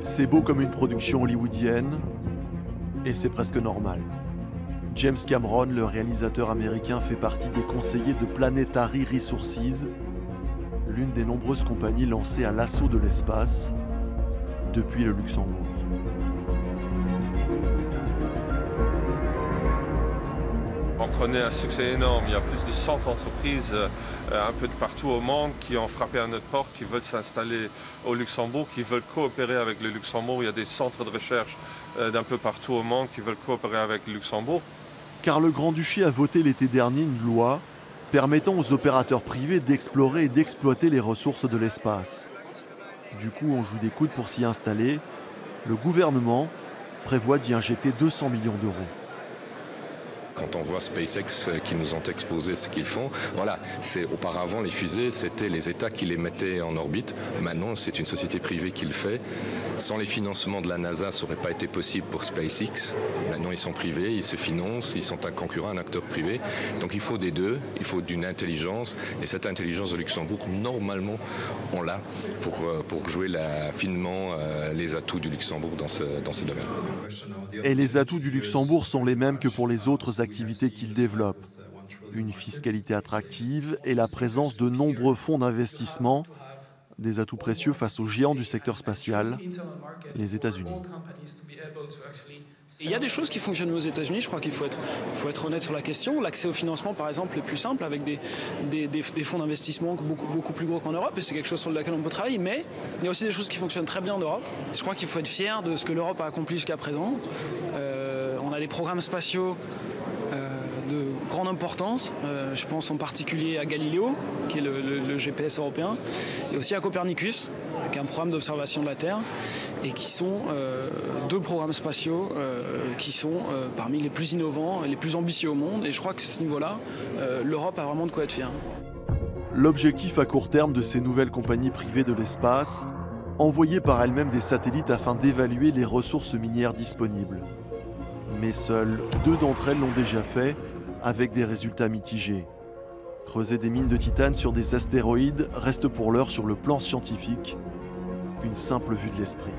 C'est beau comme une production hollywoodienne, et c'est presque normal. James Cameron, le réalisateur américain, fait partie des conseillers de Planetary Resources, l'une des nombreuses compagnies lancées à l'assaut de l'espace depuis le Luxembourg. On connaît un succès énorme. Il y a plus de 100 entreprises un peu de partout au monde qui ont frappé à notre porte, qui veulent s'installer au Luxembourg, qui veulent coopérer avec le Luxembourg. Il y a des centres de recherche d'un peu partout au monde qui veulent coopérer avec le Luxembourg. Car le Grand-Duché a voté l'été dernier une loi permettant aux opérateurs privés d'explorer et d'exploiter les ressources de l'espace. Du coup, on joue des coudes pour s'y installer. Le gouvernement prévoit d'y injecter 200 millions d'euros. Quand on voit SpaceX qui nous ont exposé ce qu'ils font, voilà, auparavant les fusées, c'était les États qui les mettaient en orbite. Maintenant, c'est une société privée qui le fait. Sans les financements de la NASA, ça n'aurait pas été possible pour SpaceX. Maintenant, ils sont privés, ils se financent, ils sont un concurrent, un acteur privé. Donc il faut des deux, il faut d'une intelligence. Et cette intelligence au Luxembourg, normalement, on l'a pour jouer finement les atouts du Luxembourg dans ce domaine. Et les atouts du Luxembourg sont les mêmes que pour les autres activités qu'il développe. Une fiscalité attractive et la présence de nombreux fonds d'investissement, des atouts précieux face aux géants du secteur spatial, les États-Unis. Il y a des choses qui fonctionnent aux États-Unis, je crois qu'il faut être honnête sur la question. L'accès au financement, par exemple, est plus simple avec des fonds d'investissement beaucoup plus gros qu'en Europe, et c'est quelque chose sur lequel on peut travailler, mais il y a aussi des choses qui fonctionnent très bien en Europe. Je crois qu'il faut être fier de ce que l'Europe a accompli jusqu'à présent. On a des programmes spatiaux de grande importance, je pense en particulier à Galileo, qui est le GPS européen, et aussi à Copernicus, qui est un programme d'observation de la Terre, et qui sont deux programmes spatiaux qui sont parmi les plus innovants et les plus ambitieux au monde, et je crois que à ce niveau-là, l'Europe a vraiment de quoi être fière. L'objectif à court terme de ces nouvelles compagnies privées de l'espace, envoyer par elles-mêmes des satellites afin d'évaluer les ressources minières disponibles. Mais seules 2 d'entre elles l'ont déjà fait, avec des résultats mitigés. Creuser des mines de titane sur des astéroïdes reste pour l'heure sur le plan scientifique une simple vue de l'esprit.